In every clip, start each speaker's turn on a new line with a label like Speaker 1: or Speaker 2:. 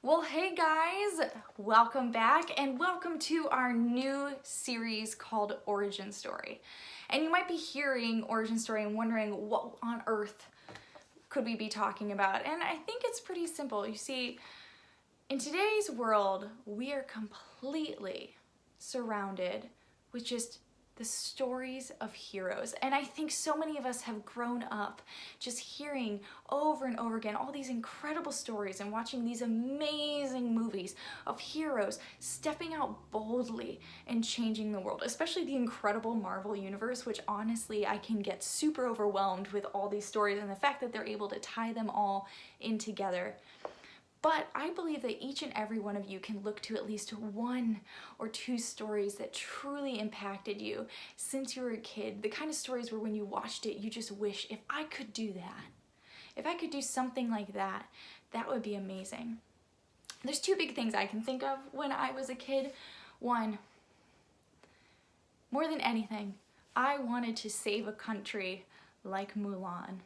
Speaker 1: Well, hey guys, welcome back and welcome to our new series called Origin Story. And you might be hearing Origin Story and wondering what on earth could we be talking about? And I think it's pretty simple. You see, in today's world, we are completely surrounded with just the stories of heroes. And I think so many of us have grown up just hearing over and over again all these incredible stories and watching these amazing movies of heroes stepping out boldly and changing the world, especially the incredible Marvel universe, which honestly I can get super overwhelmed with all these stories and the fact that they're able to tie them all in together. But I believe that each and every one of you can look to at least one or two stories that truly impacted you since you were a kid. The kind of stories where when you watched it, you just wish, if I could do that, if I could do something like that, that would be amazing. There's two big things I can think of when I was a kid. One, more than anything, I wanted to save a country like Mulan.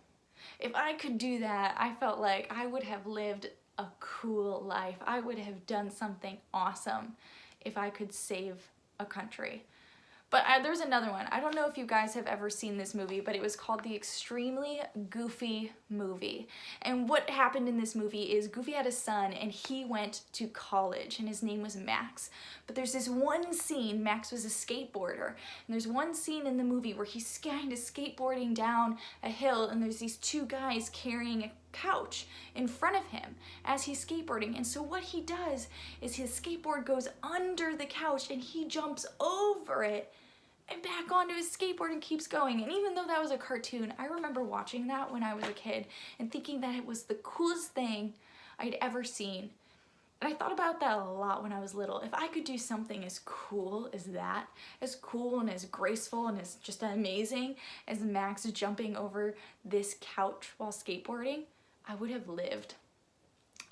Speaker 1: If I could do that, I felt like I would have lived a cool life. I would have done something awesome if I could save a country. But there's another one. I don't know if you guys have ever seen this movie, but it was called The Extremely Goofy Movie. And what happened in this movie is Goofy had a son and he went to college and his name was Max. But there's this one scene, Max was a skateboarder, and there's one scene in the movie where he's kind of skateboarding down a hill and there's these two guys carrying a couch in front of him as he's skateboarding. And so what he does is his skateboard goes under the couch and he jumps over it and back onto his skateboard and keeps going. And even though that was a cartoon, I remember watching that when I was a kid and thinking that it was the coolest thing I'd ever seen. And I thought about that a lot when I was little. If I could do something as cool as that, as cool and as graceful and as just amazing as Max jumping over this couch while skateboarding, I would have lived.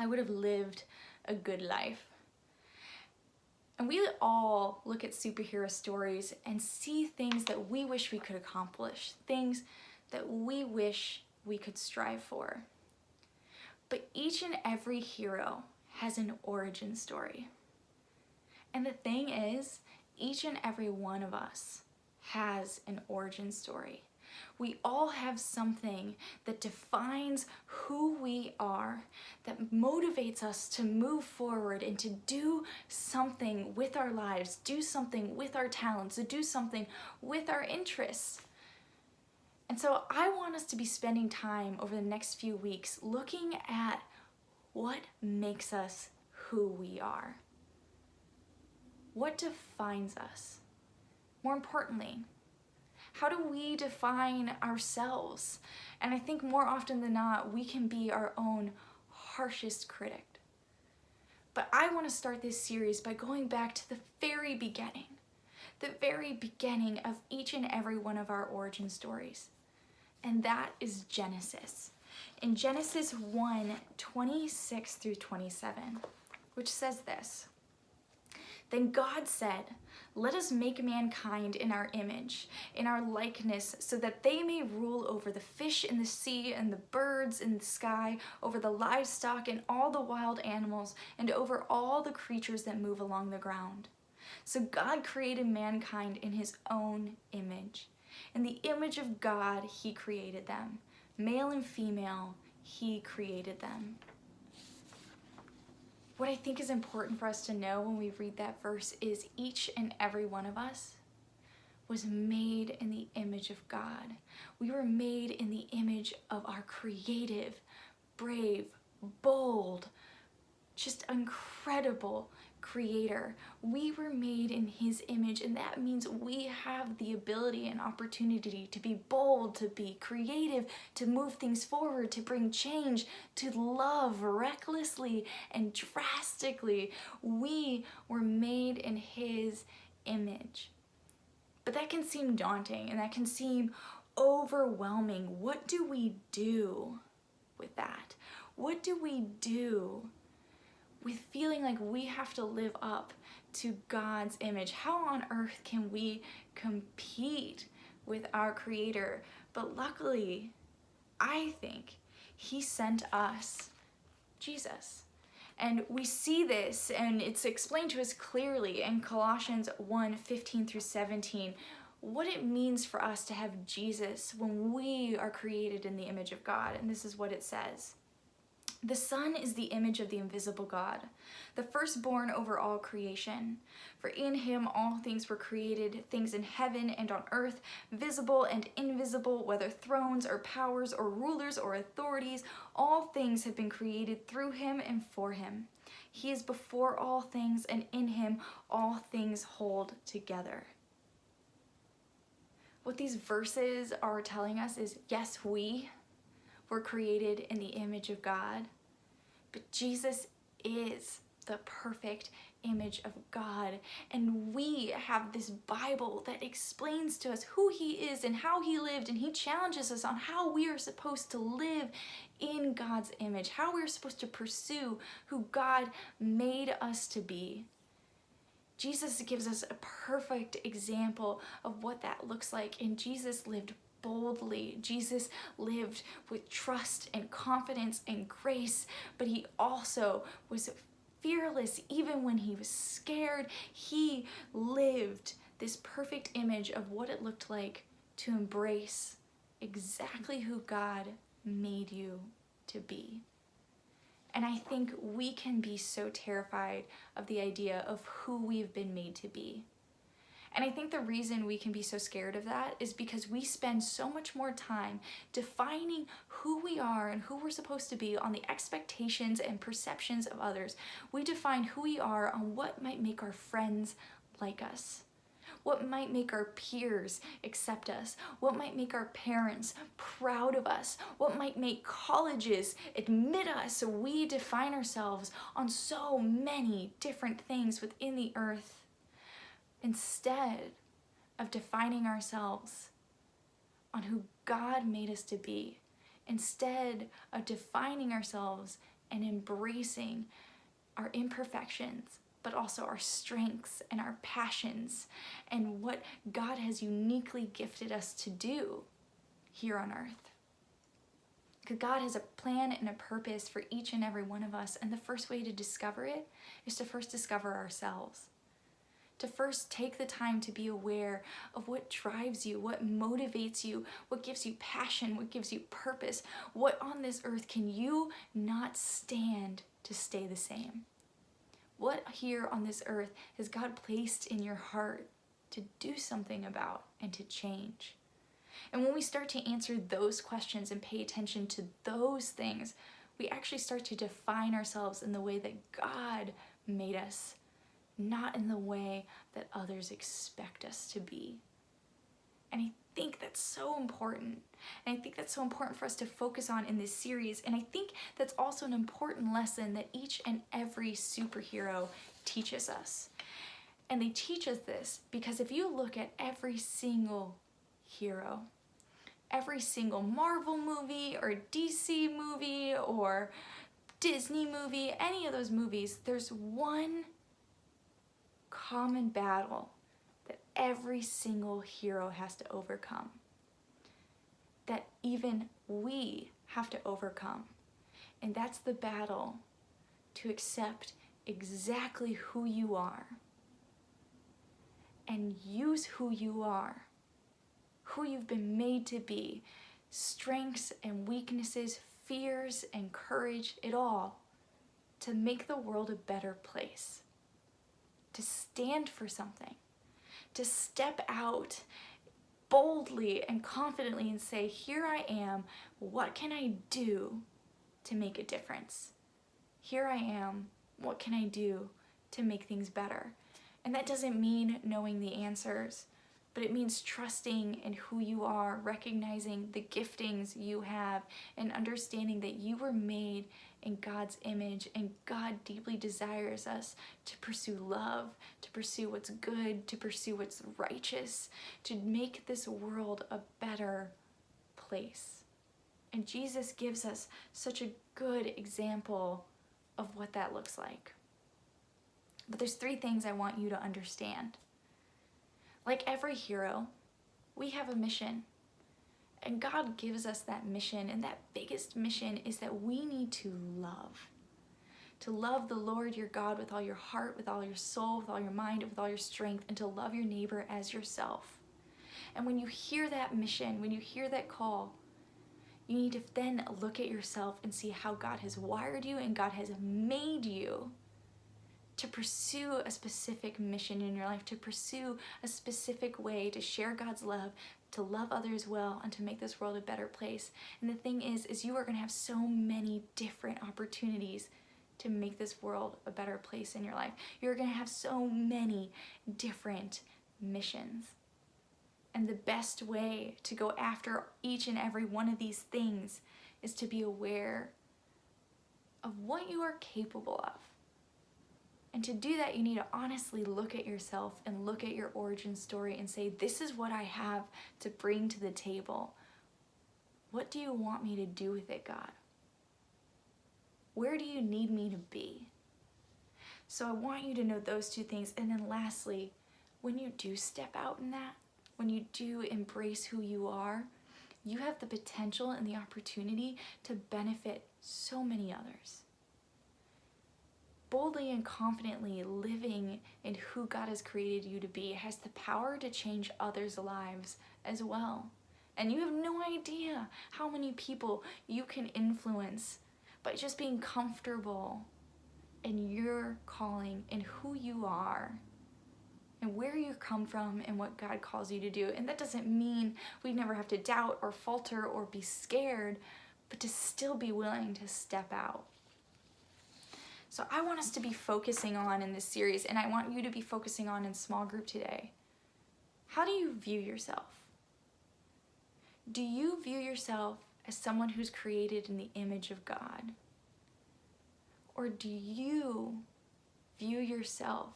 Speaker 1: I would have lived a good life. And we all look at superhero stories and see things that we wish we could accomplish, things that we wish we could strive for. But each and every hero has an origin story. And the thing is, each and every one of us has an origin story. We all have something that defines who we are, that motivates us to move forward and to do something with our lives, do something with our talents, to do something with our interests. And so I want us to be spending time over the next few weeks looking at what makes us who we are. What defines us? More importantly, how do we define ourselves? And I think more often than not, we can be our own harshest critic. But I want to start this series by going back to the very beginning of each and every one of our origin stories. And that is Genesis. In Genesis 1:26 through 27, which says this: Then God said, "Let us make mankind in our image, in our likeness, so that they may rule over the fish in the sea and the birds in the sky, over the livestock and all the wild animals, and over all the creatures that move along the ground." So God created mankind in his own image. In the image of God, he created them. Male and female, he created them. What I think is important for us to know when we read that verse is each and every one of us was made in the image of God. We were made in the image of our creative, brave, bold, just incredible Creator. We were made in his image, and that means we have the ability and opportunity to be bold, to be creative, to move things forward, to bring change, to love recklessly and drastically. We were made in his image. But that can seem daunting and that can seem overwhelming. What do we do with that? What do we do with feeling like we have to live up to God's image? How on earth can we compete with our Creator? But luckily, I think he sent us Jesus. And we see this, and it's explained to us clearly in Colossians 1:15-17, what it means for us to have Jesus when we are created in the image of God. And this is what it says. The Son is the image of the invisible God, the firstborn over all creation. For in him all things were created, things in heaven and on earth, visible and invisible, whether thrones or powers or rulers or authorities, all things have been created through him and for him. He is before all things, and in him all things hold together. What these verses are telling us is, yes, we were created in the image of God, but Jesus is the perfect image of God. And we have this Bible that explains to us who he is and how he lived, and he challenges us on how we are supposed to live in God's image, how we're supposed to pursue who God made us to be. Jesus gives us a perfect example of what that looks like, and Jesus lived boldly. Jesus lived with trust and confidence and grace, but he also was fearless. Even when he was scared, he lived this perfect image of what it looked like to embrace exactly who God made you to be. And I think we can be so terrified of the idea of who we've been made to be. And I think the reason we can be so scared of that is because we spend so much more time defining who we are and who we're supposed to be on the expectations and perceptions of others. We define who we are on what might make our friends like us, what might make our peers accept us, what might make our parents proud of us, what might make colleges admit us. So we define ourselves on so many different things within the earth, instead of defining ourselves on who God made us to be, instead of defining ourselves and embracing our imperfections, but also our strengths and our passions and what God has uniquely gifted us to do here on earth. Because God has a plan and a purpose for each and every one of us, and the first way to discover it is to first discover ourselves. To first take the time to be aware of what drives you, what motivates you, what gives you passion, what gives you purpose, what on this earth can you not stand to stay the same? What here on this earth has God placed in your heart to do something about and to change? And when we start to answer those questions and pay attention to those things, we actually start to define ourselves in the way that God made us, not in the way that others expect us to be. And I think that's so important. And I think that's so important for us to focus on in this series. And I think that's also an important lesson that each and every superhero teaches us. And they teach us this because if you look at every single hero, every single Marvel movie or DC movie or Disney movie, any of those movies, there's one common battle that every single hero has to overcome, that even we have to overcome. And that's the battle to accept exactly who you are and use who you are, who you've been made to be, strengths and weaknesses, fears and courage, it all, to make the world a better place. To stand for something, to step out boldly and confidently and say, here I am, what can I do to make a difference? Here I am, what can I do to make things better? And that doesn't mean knowing the answers, but it means trusting in who you are, recognizing the giftings you have, and understanding that you were made in God's image, and God deeply desires us to pursue love, to pursue what's good, to pursue what's righteous, to make this world a better place. And Jesus gives us such a good example of what that looks like. But there's 3 things I want you to understand. Like every hero, we have a mission. And God gives us that mission, and that biggest mission is that we need to love. to love the Lord your God with all your heart, with all your soul, with all your mind, and with all your strength, and to love your neighbor as yourself. And when you hear that mission, when you hear that call, you need to then look at yourself and see how God has wired you and God has made you to pursue a specific mission in your life, to pursue a specific way to share God's love, to love others well, and to make this world a better place. And the thing is you are going to have so many different opportunities to make this world a better place in your life. You're going to have so many different missions. And the best way to go after each and every one of these things is to be aware of what you are capable of. And to do that, you need to honestly look at yourself and look at your origin story and say, this is what I have to bring to the table. What do you want me to do with it, God? Where do you need me to be? So I want you to know those two things. And then lastly, when you do step out in that, when you do embrace who you are, you have the potential and the opportunity to benefit so many others. Boldly and confidently living in who God has created you to be has the power to change others' lives as well. And you have no idea how many people you can influence by just being comfortable in your calling and who you are and where you come from and what God calls you to do. And that doesn't mean we never have to doubt or falter or be scared, but to still be willing to step out. So I want us to be focusing on in this series, and I want you to be focusing on in small group today. How do you view yourself? Do you view yourself as someone who's created in the image of God? Or do you view yourself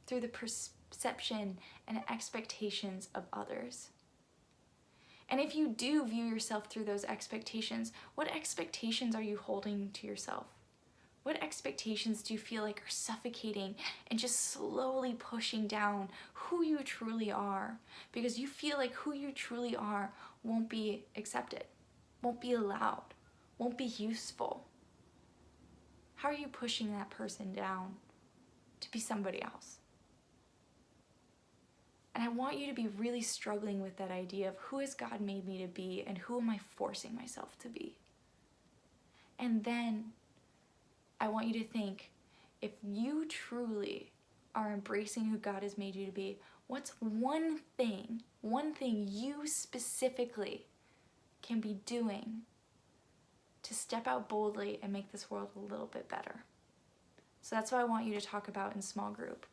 Speaker 1: through the perception and expectations of others? And if you do view yourself through those expectations, what expectations are you holding to yourself? What expectations do you feel like are suffocating and just slowly pushing down who you truly are? Because you feel like who you truly are won't be accepted, won't be allowed, won't be useful. How are you pushing that person down to be somebody else? And I want you to be really struggling with that idea of who has God made me to be and who am I forcing myself to be? And then I want you to think, if you truly are embracing who God has made you to be, what's one thing you specifically can be doing to step out boldly and make this world a little bit better? So that's what I want you to talk about in small group.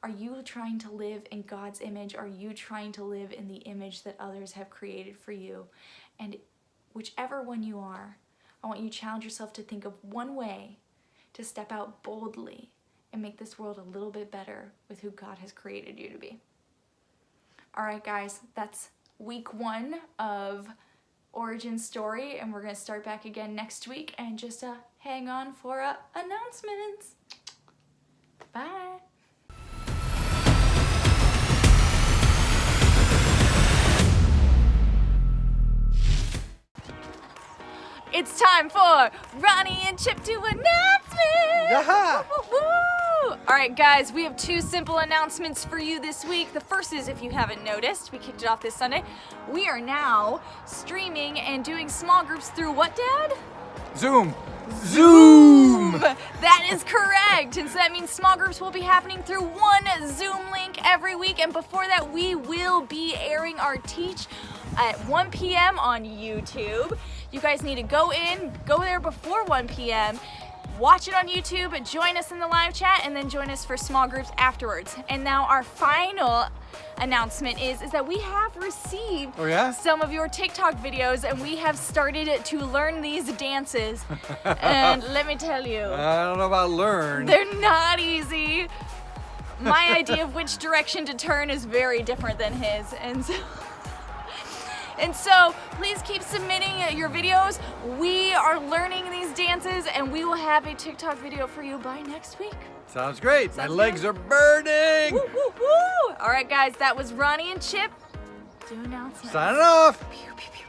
Speaker 1: Are you trying to live in God's image? Are you trying to live in the image that others have created for you? And whichever one you are, I want you to challenge yourself to think of one way to step out boldly and make this world a little bit better with who God has created you to be. All right, guys, that's week 1 of Origin Story, and we're going to start back again next week, and just hang on for announcements. Bye. It's time for Roni and Chip to announcements!
Speaker 2: Yaha!
Speaker 1: Woo-hoo-hoo! All right, guys, we have 2 simple announcements for you this week. The first is, if you haven't noticed, we kicked it off this Sunday. We are now streaming and doing small groups through what, Dad?
Speaker 2: Zoom!
Speaker 1: That is correct. And so that means small groups will be happening through one Zoom link every week. And before that, we will be airing our teach at 1 p.m. on YouTube. You guys need to go there before 1 p.m., watch it on YouTube, join us in the live chat, and then join us for small groups afterwards. And now our final announcement is that we have received some of your TikTok videos, and we have started to learn these dances. And let me tell you,
Speaker 2: I don't know about learn.
Speaker 1: They're not easy. My idea of which direction to turn is very different than his, and so please keep submitting your videos. We are learning these dances, and we will have a TikTok video for you by next week.
Speaker 2: Sounds great.
Speaker 1: Sounds
Speaker 2: My legs are burning.
Speaker 1: Woo, woo, woo. All right, guys, that was Roni and Chip. Do announcements.
Speaker 2: Signing off.
Speaker 1: Pew, pew, pew.